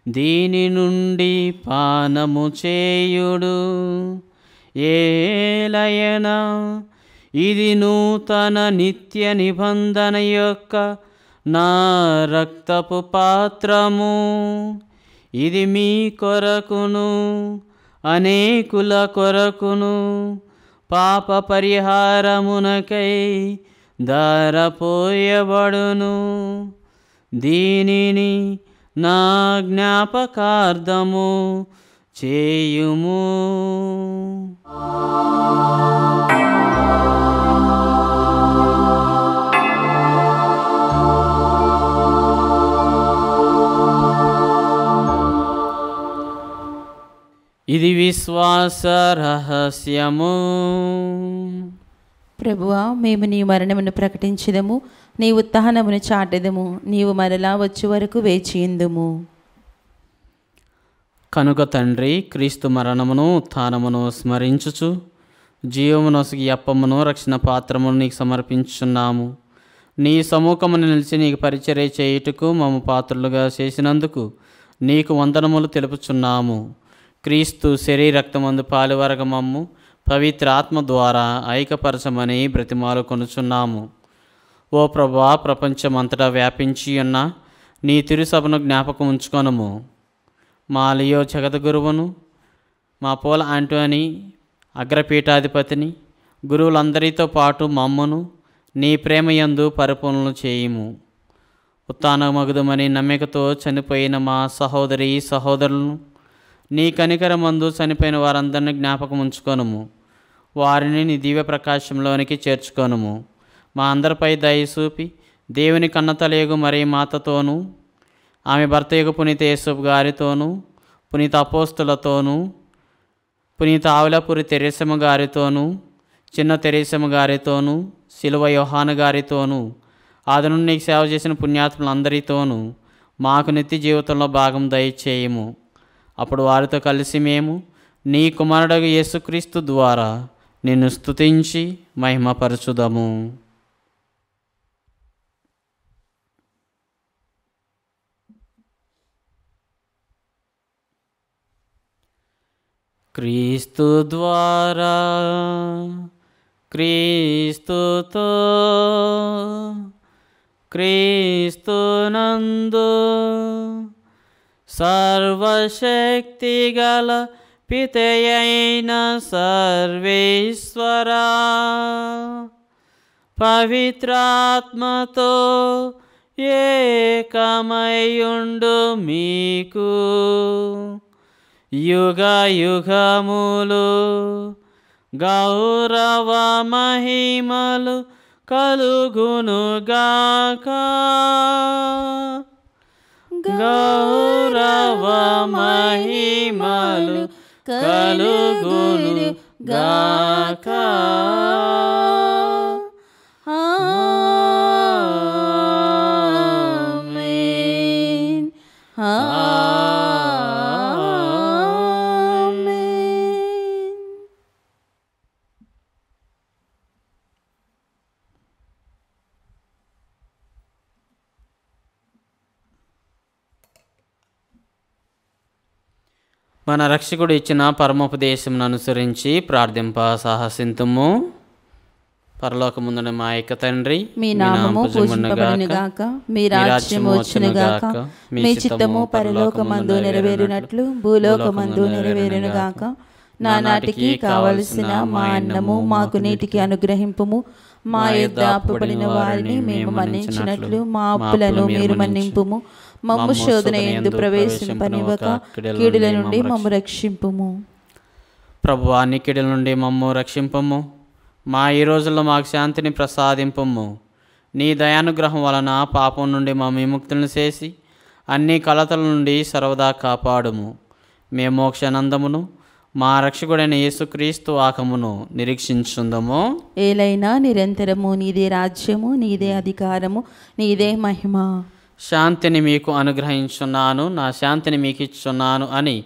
దీని నుండి పానము చేయుడు. ఏలయన ఇది నూతన నిత్య నిబంధన యొక్క నా రక్తపు పాత్రము. ఇది మీ కొరకును అనేకుల కొరకును పాప పరిహారమునకై ధారపోయబడును. దీనిని నా జ్ఞాపకార్థము చేయుము. ఇది విశ్వాస రహస్యము. ప్రభువా, మేము నీ మరణమును ప్రకటించదము, నీ ఉత్థానమును చాటెదము. నీవు మరలా వచ్చు వరకు వేచియుందుము. కనుక తండ్రి, క్రీస్తు మరణమును ఉత్థానమును స్మరించుచు జీవమునొసగి అప్పమును రక్షణ పాత్రమును నీకు సమర్పించుచున్నాము. నీ సముఖమును నిలిచి నీకు పరిచర్య చేయుటకు మమ్ము పాత్రులుగా చేసినందుకు నీకు వందనములు తెలుపుచున్నాము. క్రీస్తు శరీరక్తమందు పాలువరగ మమ్ము పవిత్ర ఆత్మ ద్వారా ఐక్యపరచమని బ్రతిమాలు కొనుచున్నాము. ఓ ప్రభువా, ప్రపంచమంతటా వ్యాపించి ఉన్న నీ తిరుసభను జ్ఞాపకం ఉంచుకొనుము. మా లియో జగద్గురువును, మా పోల ఆంటోని అగ్రపీఠాధిపతిని, గురువులందరితో పాటు మమ్మను నీ ప్రేమయందు పరిపూర్ణలు చేయుము. ఉత్థానమగుదమని నమ్మికతో చనిపోయిన మా సహోదరి సహోదరులను నీ కనికరమందు చనిపోయిన వారందరినీ జ్ఞాపకం ఉంచుకొనుము. వారిని నీ దివ్య ప్రకాశంలోనికి చేర్చుకొనుము. మా అందరిపై దయచూపి దేవుని కన్నతలేగు మరి మాతతోనూ, ఆమె భర్తయగు పునీత యేసుపు గారితోనూ, పునీత అపోస్తులతోనూ, పునీత ఆవులపూరి తెరేసమ్మ గారితోనూ, చిన్న తెరేసమ్మ గారితోనూ, శిలువ యోహాను గారితోనూ, ఆది నుండి నీకు సేవ చేసిన పుణ్యాత్ములందరితోనూ మాకు నిత్య జీవితంలో భాగం దయచేయము. అప్పుడు వారితో కలిసి మేము నీ కుమారుడు యేసుక్రీస్తు ద్వారా నిన్ను స్తుతించి మహిమపరచుదము. క్రీస్తు ద్వారా, క్రీస్తుతో, క్రీస్తునందు సర్వశక్తిగల పితయైన సర్వేశ్వరా, పవిత్రాత్మతో ఏకమయుండు మీకు యుగ యుగములు గౌరవ మహిమలు కలుగునుగాక. గౌరవ మహిమలు కలుగునుగాక. ఆమేన్. ఆమేన్. మన రక్షకుడు ఇచ్చిన పరమోపదేశమును అనుసరించి ప్రార్థింప సాహసింతుము. పరలోకముందున మా యొక్క తండ్రి, మీ నామము పూజింపబడునుగాక, మీ రాజ్యము వచ్చునుగాక, మీ చిత్తము పరలోకమందు నెరవేరునట్లు భూలోకమందు నెరవేరునుగాక. నానాటికి కావలసిన మా అన్నము మాకు నేటికి అనుగ్రహింపుము. మా యొద్ద అప్పుపడిన వారిని మేము మన్నించినట్లు మా అప్పులను మీరు మన్నింపుము. మమ్ము శోధన యందు ప్రవేశింపనివ్వక కీడుల నుండి మమ్ము రక్షింపుము. ప్రభువా, నీ కీడుల నుండి మమ్ము రక్షింపము. మా ఈ రోజుల్లో మాకు శాంతిని ప్రసాదింపము. నీ దయానుగ్రహం వలన పాపం నుండి మా విముక్తులను చేసి అన్ని కలతల నుండి సర్వదా కాపాడుము. మేము మోక్షానందమును మా రక్షకుడైన యేసుక్రీస్తు ఆకమును నిరీక్షించుందము. ఏలైనా నిరంతరము నీదే రాజ్యము, నీదే అధికారము, నీదే మహిమ. శాంతిని మీకు అనుగ్రహించున్నాను, నా శాంతిని మీకు ఇచ్చున్నాను అని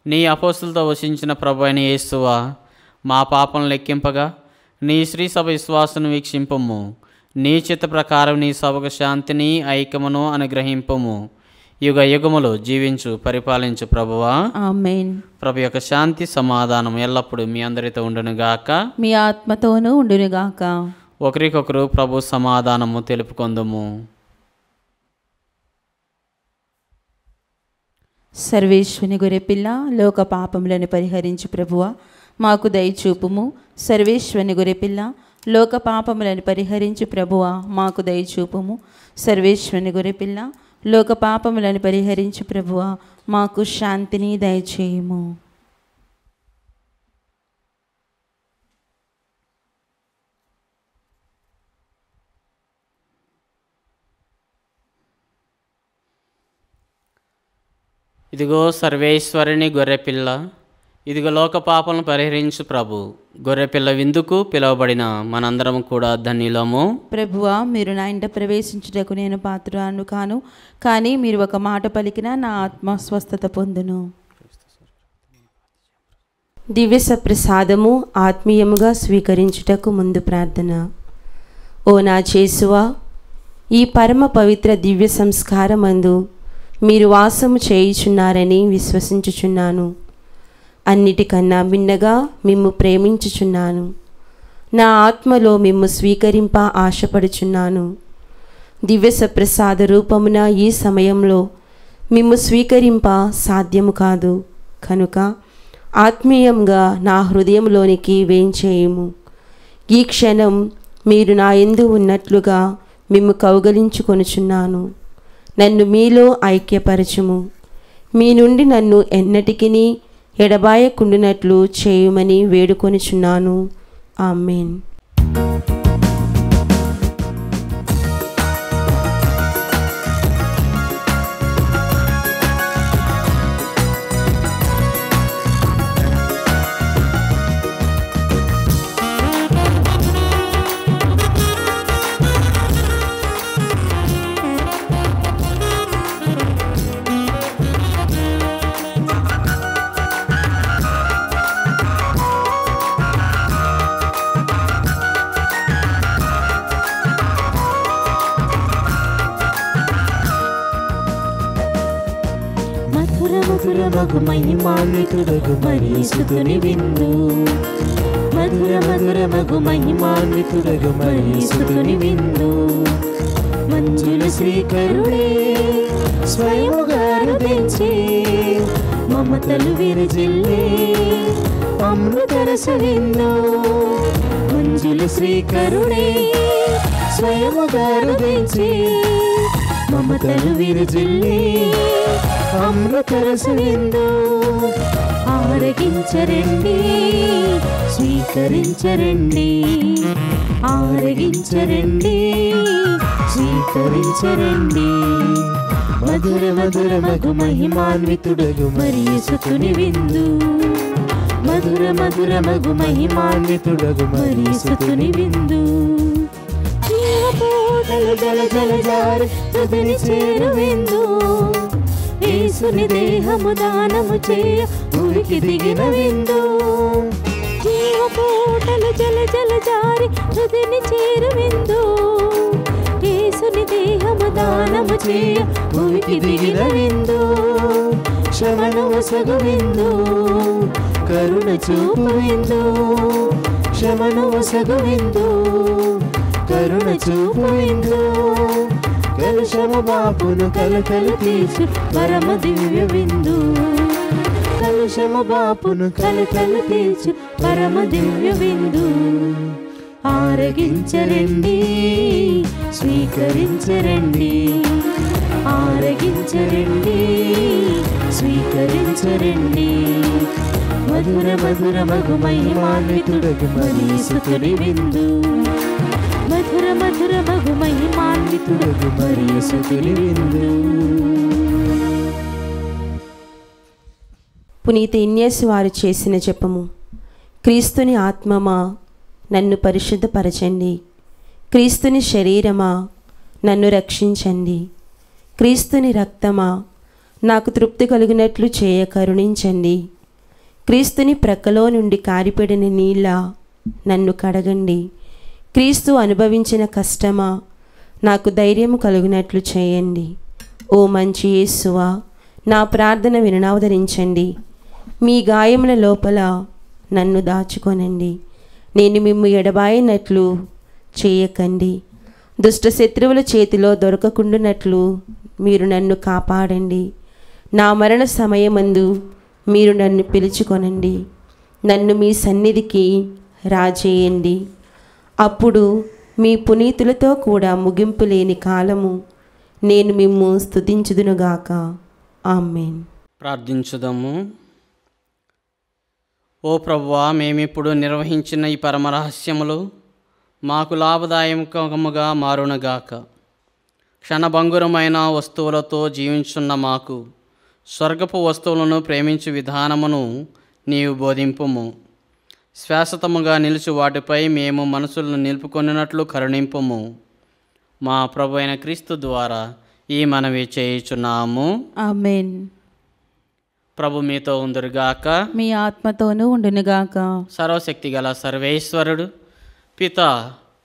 నీ అపోస్తులతో వసించిన ప్రభు అయిన యేసువా, మా పాపం లెక్కింపగా నీ శ్రీ సభ విశ్వాసను వీక్షింపము. నీ చిత్త ప్రకారం నీ సభకు శాంతిని ఐక్యమును అనుగ్రహింపము. యుగ యుగములు జీవించు పరిపాలించు ప్రభువా. ఆమేన్. ప్రభు యొక్క శాంతి సమాధానం ఎల్లప్పుడూ మీ అందరితో ఉండునుగాక, మీ ఆత్మతోనూ ఉండునుగాక. ఒకరికొకరు ప్రభు సమాధానము తెలుపుకొందుము. సర్వేశ్వని గొర్రెపిల్ల, లోక పాపములను పరిహరించు ప్రభువా, మాకు దయచూపుము. సర్వేశ్వని గొర్రెపిల్ల, లోక పాపములను పరిహరించు ప్రభువా, మాకు దయచూపుము. సర్వేశ్వని గొర్రెపిల్ల, లోక పాపములను పరిహరించు ప్రభువా, మాకు శాంతిని దయచేయము. ఇదిగో సర్వేశ్వరుని గొర్రెపిల్ల, ఇదిగో లోక పాపలను పరిహరించు ప్రభు. గొర్రెపిల్ల విందుకు పిలువబడిన మనందరం కూడా ధన్యులము. ప్రభువా, మీరు నా ఇంట ప్రవేశించుటకు నేను పాత్రురాను కాను, కానీ మీరు ఒక మాట పలికినా నా ఆత్మ స్వస్థత పొందును. దివ్య సప్రసాదము ఆత్మీయముగా స్వీకరించుటకు ముందు ప్రార్థన. ఓ నా యేసువా, ఈ పరమ పవిత్ర దివ్య సంస్కారమందు మీరు వాసము చేయుచున్నారని విశ్వసించుచున్నాను. అన్నిటికన్నా భిన్నగా మిమ్ము ప్రేమించుచున్నాను. నా ఆత్మలో మిమ్ము స్వీకరింప ఆశపడుచున్నాను. దివ్య సప్రసాద రూపమున ఈ సమయంలో మిమ్ము స్వీకరింప సాధ్యము కాదు కనుక ఆత్మీయంగా నా హృదయంలోనికి వేంచేయుము. ఈ క్షణం మీరు నా యందు ఉన్నట్లుగా మిమ్ము కౌగలించుకొనుచున్నాను. నన్ను మీలో ఐక్యపరచుము. మీ నుండి నన్ను ఎన్నటికిని ఎడబాయకుండునట్లు చేయుమని వేడుకొనుచున్నాను. ఆమేన్. మధురమగు మహిమాన్వితుడగు మరియసుతుని విందు. మధురమగు మహిమాన్వితుడగు మరియసుతుని విందు. మంజుల శ్రీకరుడే స్వయముగా రుదించి మమతలు విరజిల్లే అమృతరస విందు. మంజుల శ్రీకరుడే స్వయముగా రుదించి మమతలు విరజిల్లే అమృతరస విందు. ఆరగించరండి, స్వీకరించరండి. ఆరగించరండి, స్వీకరించరండి. మధురమగు మహిమాన్వితుడగు మరియసుతుని విందు. మధురమగు మహిమాన్వితుడగు మరియసుతుని విందు. జీవపోతలు జల జల జారి తుదిని చేరు విందు. యేసుని దేహము దానము చేయ భూమికి దిగిన విందు. జీవపోటలు జల జల జారి తుదిని చేరు విందు. యేసుని దేహము దానము చేయ భూమికి దిగిన విందు. శ్రమను వసగు విందు, కరుణ చూపు విందు. శ్రమను వసగు విందు, కరుణ చూపు విందు. కలుషము బాపును కలకలు తీర్చు పరమ దివ్య విందు. కలుషము బాపును కలకలు తీర్చు పరమ దివ్య విందు. ఆరగించరండి, స్వీకరించరండి. ఆరగించరండి, స్వీకరించరండి. మధురమగు మహిమాన్వితుడగు మరియసుతుని విందు. మధురమగు మహిమాన్వితుడగు మరియసుతుని విందు. పునీత ఇన్యేసు వారు చేసిన జపము. క్రీస్తుని ఆత్మమా, నన్ను పరిశుద్ధపరచండి. క్రీస్తుని శరీరమా, నన్ను రక్షించండి. క్రీస్తుని రక్తమా, నాకు తృప్తి కలుగునట్లు చేయ కరుణించండి. క్రీస్తుని ప్రక్కలో నుండి కారిపడిన నీళ్ళ నన్ను కడగండి. క్రీస్తు అనుభవించిన కష్టమా, నాకు ధైర్యము కలుగునట్లు చేయండి. ఓ మంచి యేసువా, నా ప్రార్థన వినవదరించండి. మీ గాయముల లోపల నన్ను దాచుకొనండి. నేను మిమ్ము ఎడబాయినట్లు చేయకండి. దుష్ట శత్రువుల చేతిలో దొరకకుండునట్లు మీరు నన్ను కాపాడండి. నా మరణ సమయమందు మీరు నన్ను పిలుచుకొనండి. నన్ను మీ సన్నిధికి రాజేయండి. అప్పుడు మీ పునీతులతో కూడా ముగింపు లేని కాలము నేను మిమ్ము స్తుతించుదునుగాక. ఆమేన్. ప్రార్థించుదాము. ఓ ప్రభువా, మేమిప్పుడు నిర్వహించిన ఈ పరమరహస్యములు మాకు లాభదాయకముగా మారునగాక. క్షణభంగురమైన వస్తువులతో జీవించున్న మాకు స్వర్గపు వస్తువులను ప్రేమించు విధానమును నీవు బోధింపుము. శాశ్వతముగా నిలిచి వాటిపై మేము మనసులను నిలుపుకొనినట్లు కరుణింపుము. మా ప్రభు అయిన క్రీస్తు ద్వారా ఈ మనవి చేయుచున్నాము. ఆమేన్. ప్రభు మీతో ఉందురుగాక. మీ ఆత్మతోనూ ఉండునుగాక. సర్వశక్తిగల సర్వేశ్వరుడు పిత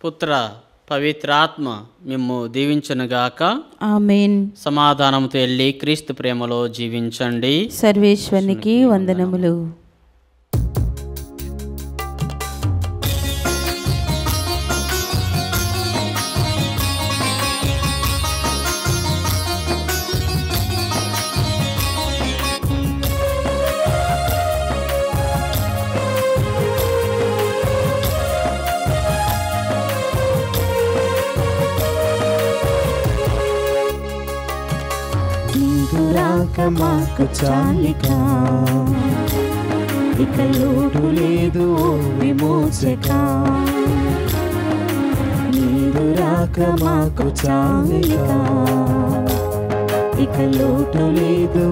పుత్ర పవిత్రాత్మ మిమ్ము దీవించునుగాక. ఆమేన్. సమాధానంతో వెళ్ళి క్రీస్తు ప్రేమలో జీవించండి. సర్వేశ్వరునికి వందనములు. మాకు చాలిక ఇక లోటు లేదు విమోచక. నీరు రాక మాకు చాలిక ఇక లోటు లేదు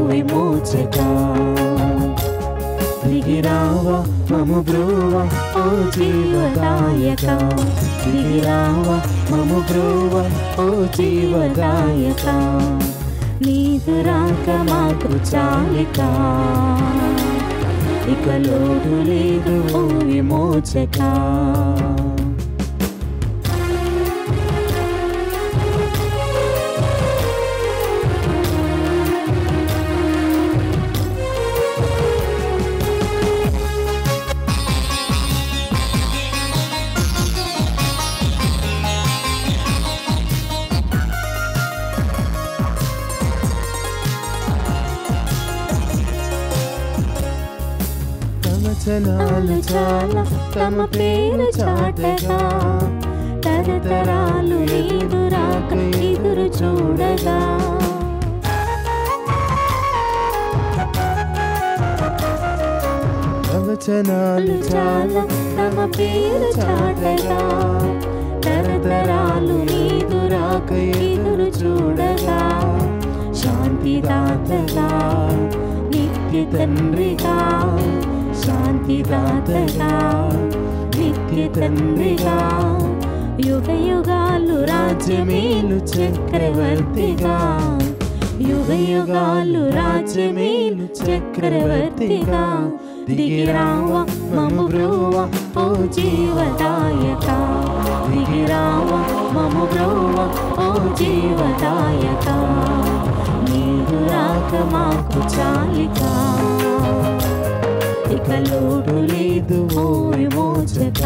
విమోచక. దిగిరావా మము బ్రోవా ఓ జీవదాయక. దిగిరావా మము బ్రోవా ఓ జీవదాయక. నీదు రాక మాకు చాలిక ఇక లోటు లేదు విమోచక. వచనాలు చాలా తమ పేరు చాటగా. తరతరాలు నీదు రాక ఎదురు చూడగా. వచనాలు చాలా తమ పేరు చాటగా. తరతరాలు నీదు రాక ఎదురు చూడగా. శాంతిదాతగా నిత్య తండ్రిగా. శాంతిదాతగా నిత్య తండ్రిగా. యుగ యుగాలు రాజ్యమేలు చక్రవర్తిగా. యుగ యుగాలు రాజ్యమేలు చక్రవర్తిగా. దిగిరావా మము బ్రోవా ఓ జీవదాయక. దిగిరావా మము బ్రోవా ఓ జీవదాయక. నీరు రాక మాకు చాలిక ఇక లోటు లేదు విమోచక.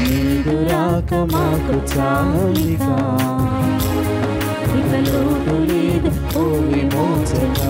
నీదు రాక మాకు చాలిక ఇక లోటు లేదు విమోచక.